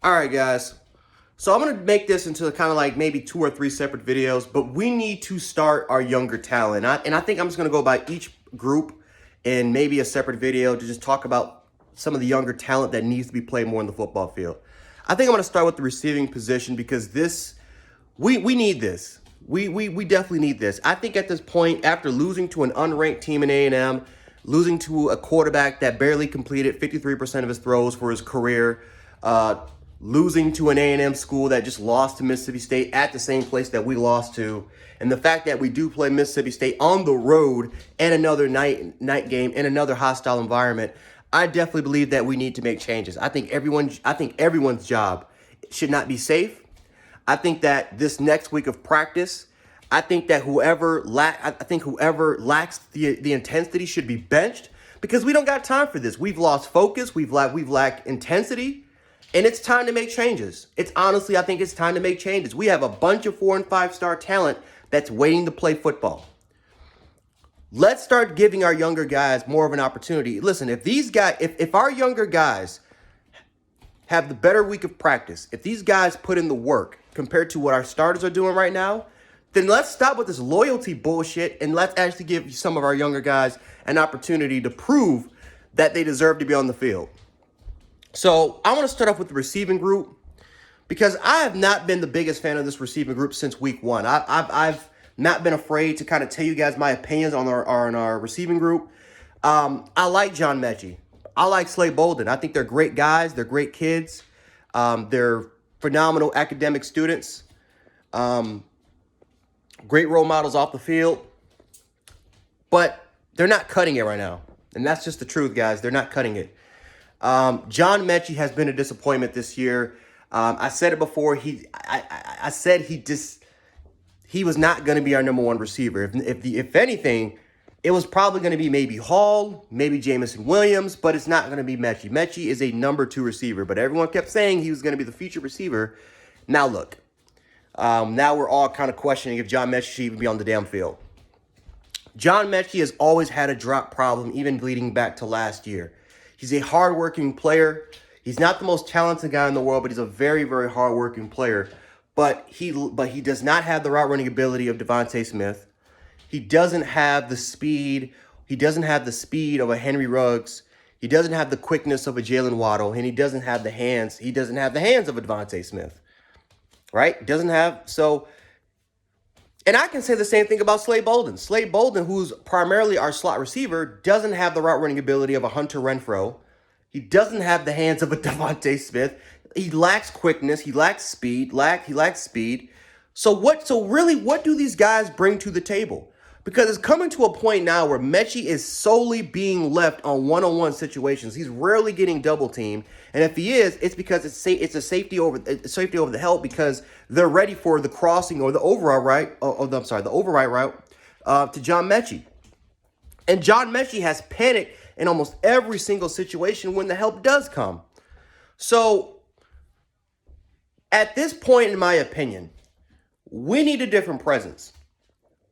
All right, guys. So I'm going to make this into kind of like maybe 2 or 3 separate videos, but we need to start our younger talent. And I think I'm just going to go by each group and maybe a separate video to just talk about some of the younger talent that needs to be played more in the football field. I think I'm going to start with the receiving position because we need this. We definitely need this. I think at this point, after losing to an unranked team in A&M, losing to a quarterback that barely completed 53% of his throws for his career, losing to an A&M school that just lost to Mississippi State at the same place that we lost to, and the fact that we do play Mississippi State on the road and another night game in another hostile environment, I definitely believe that we need to make changes. I think everyone's job should not be safe. I think that this next week of practice, I think whoever lacks the intensity should be benched because we don't got time for this. We've lost focus. We've lacked intensity. And it's time to make changes. I think it's time to make changes. We have a bunch of 4- and 5-star talent that's waiting to play football. Let's start giving our younger guys more of an opportunity. Listen, if our younger guys have the better week of practice, if these guys put in the work compared to what our starters are doing right now, then let's stop with this loyalty bullshit and let's actually give some of our younger guys an opportunity to prove that they deserve to be on the field. So I want to start off with the receiving group because I have not been the biggest fan of this receiving group since week 1. I've not been afraid to kind of tell you guys my opinions on our receiving group. I like John Metchie. I like Slade Bolden. I think they're great guys. They're great kids. They're phenomenal academic students. Great role models off the field. But they're not cutting it right now. And that's just the truth, guys. They're not cutting it. John Metchie has been a disappointment this year. I said it before. I said he was not going to be our number 1 receiver. If anything, it was probably going to be maybe Hall, maybe Jameson Williams, but it's not going to be Metchie. Metchie is a number 2 receiver, but everyone kept saying he was going to be the future receiver. Now look, now we're all kind of questioning if John Metchie should even be on the damn field. John Metchie has always had a drop problem, even leading back to last year. He's a hardworking player. He's not the most talented guy in the world, but he's a very, very hardworking player. But he does not have the route running ability of Devontae Smith. He doesn't have the speed. He doesn't have the speed of a Henry Ruggs. He doesn't have the quickness of a Jalen Waddle, and he doesn't have the hands. He doesn't have the hands of a Devontae Smith, right? And I can say the same thing about Slade Bolden. Slade Bolden, who's primarily our slot receiver, doesn't have the route running ability of a Hunter Renfrow. He doesn't have the hands of a Devontae Smith. He lacks quickness. He lacks speed. He lacks speed. So really, what do these guys bring to the table? Because it's coming to a point now where Metchie is solely being left on one-on-one situations. He's rarely getting double teamed, and if he is, it's because it's a safety over the help because they're ready for the crossing or the override route to John Metchie. And John Metchie has panicked in almost every single situation when the help does come. So at this point, in my opinion, we need a different presence.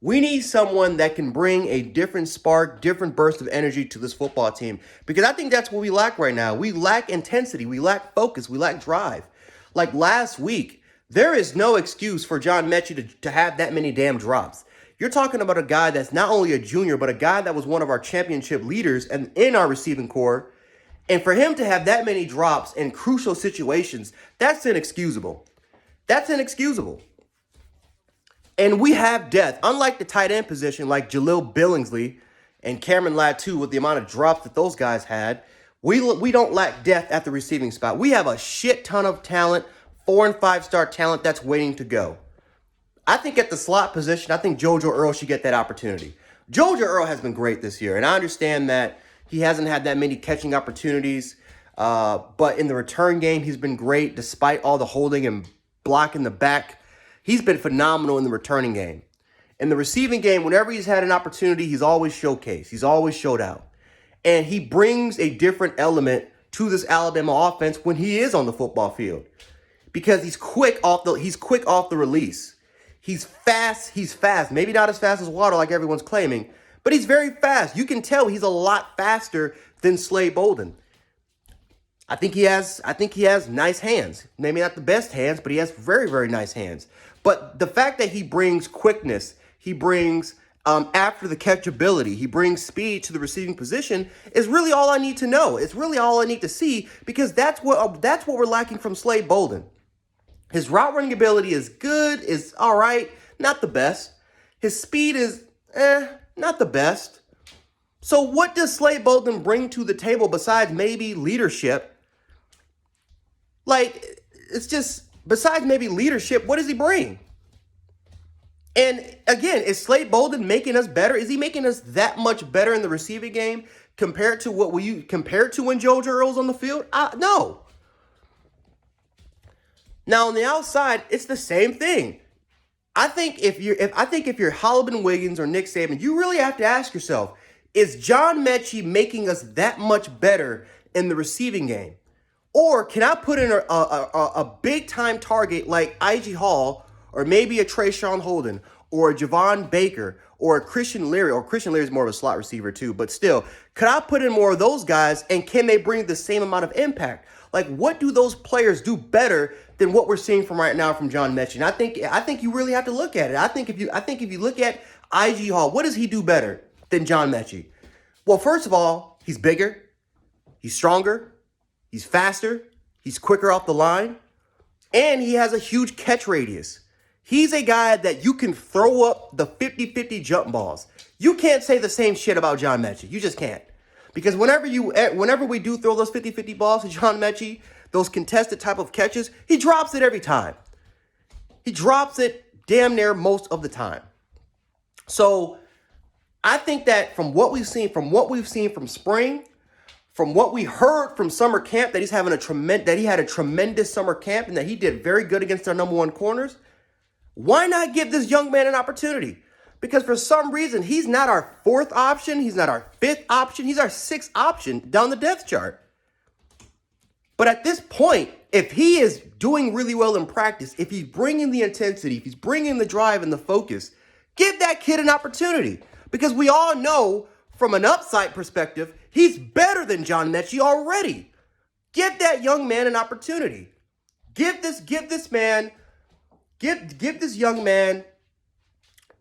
We need someone that can bring a different spark, different burst of energy to this football team. Because I think that's what we lack right now. We lack intensity. We lack focus. We lack drive. Like last week, there is no excuse for John Metchie to have that many damn drops. You're talking about a guy that's not only a junior, but a guy that was one of our championship leaders and in our receiving corps. And for him to have that many drops in crucial situations, that's inexcusable. That's inexcusable. And we have depth. Unlike the tight end position like Jaleel Billingsley and Cameron Latu with the amount of drops that those guys had, we don't lack depth at the receiving spot. We have a shit ton of talent, 4- and 5-star talent that's waiting to go. I think at the slot position, I think Jojo Earle should get that opportunity. Jojo Earle has been great this year, and I understand that he hasn't had that many catching opportunities, but in the return game, he's been great despite all the holding and blocking the back. He's been phenomenal in the returning game. In the receiving game, whenever he's had an opportunity, he's always showcased. He's always showed out. And he brings a different element to this Alabama offense when he is on the football field. Because he's quick off the release. He's fast. Maybe not as fast as Waddle like everyone's claiming, but he's very fast. You can tell he's a lot faster than Slade Bolden. I think he has nice hands. Maybe not the best hands, but he has very, very nice hands. But the fact that he brings quickness, he brings after the catch ability, he brings speed to the receiving position is really all I need to know. It's really all I need to see, because that's what we're lacking from Slade Bolden. His route running ability is good, is all right, not the best. His speed is not the best. So what does Slade Bolden bring to the table besides maybe leadership? Like, it's just, besides maybe leadership, what does he bring? And again, is Slade Bolden making us better? Is he making us that much better in the receiving game compared to when Jojo Earle's on the field? No. Now on the outside, it's the same thing. I think if you're Halibin Wiggins or Nick Saban, you really have to ask yourself, is John Metchie making us that much better in the receiving game? Or can I put in a big-time target like I.G. Hall, or maybe a Trayshawn Holden, or a Javon Baker, or a Christian Leary, or Christian Leary is more of a slot receiver too, but still, could I put in more of those guys, and can they bring the same amount of impact? Like, what do those players do better than what we're seeing from right now from John Metchie? And I think you really have to look at it. I think if you look at I.G. Hall, what does he do better than John Metchie? Well, first of all, he's bigger, he's stronger, he's faster, he's quicker off the line, and he has a huge catch radius. He's a guy that you can throw up the 50-50 jump balls. You can't say the same shit about John Metchie. You just can't. Because whenever we do throw those 50-50 balls to John Metchie, those contested type of catches, he drops it every time. He drops it damn near most of the time. So I think that from what we've seen from spring, from what we heard from summer camp, that he had a tremendous summer camp and that he did very good against our number one corners, why not give this young man an opportunity? Because for some reason, he's not our fourth option. He's not our fifth option. He's our sixth option down the depth chart. But at this point, if he is doing really well in practice, if he's bringing the intensity, if he's bringing the drive and the focus, give that kid an opportunity. Because we all know from an upside perspective, he's better than John Metchie already. Give that young man an opportunity. Give this young man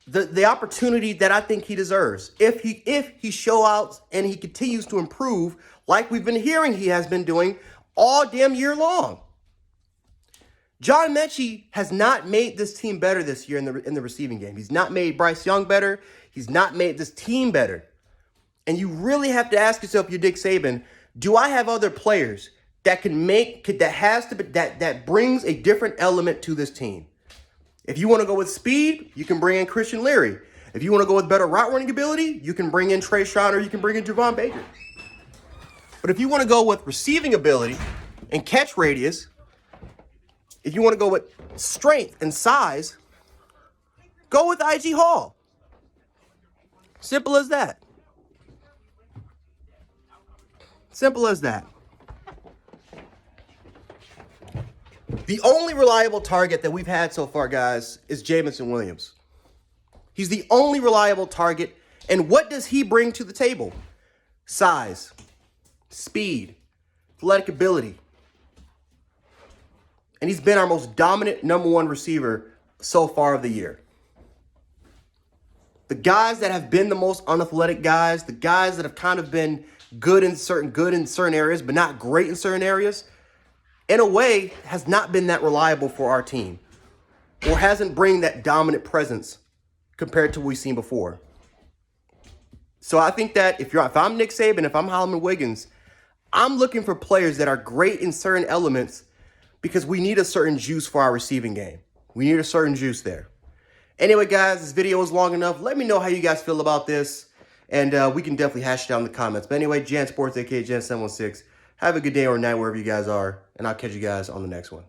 the opportunity that I think he deserves. If he show out and he continues to improve like we've been hearing he has been doing all damn year long. John Metchie has not made this team better this year in the receiving game. He's not made Bryce Young better. He's not made this team better. And you really have to ask yourself, you're Dick Saban, do I have other players that brings a different element to this team? If you want to go with speed, you can bring in Christian Leary. If you want to go with better route running ability, you can bring in Trayshawn, or you can bring in Javon Baker. But if you want to go with receiving ability and catch radius, if you want to go with strength and size, go with I.G. Hall. Simple as that. Simple as that. The only reliable target that we've had so far, guys, is Jameson Williams. He's the only reliable target. And what does he bring to the table? Size, speed, athletic ability. And he's been our most dominant number one receiver so far of the year. The guys that have been the most unathletic guys, the guys that have kind of been good in certain areas, but not great in certain areas, in a way, has not been that reliable for our team, or hasn't bring that dominant presence compared to what we've seen before. So I think that if I'm Nick Saban, if I'm Halibin Wiggins, I'm looking for players that are great in certain elements, because we need a certain juice for our receiving game. We need a certain juice there. Anyway, guys, this video is long enough. Let me know how you guys feel about this, and we can definitely hash it out in the comments. But anyway, Jan Sports, aka Jan716. Have a good day or night wherever you guys are, and I'll catch you guys on the next one.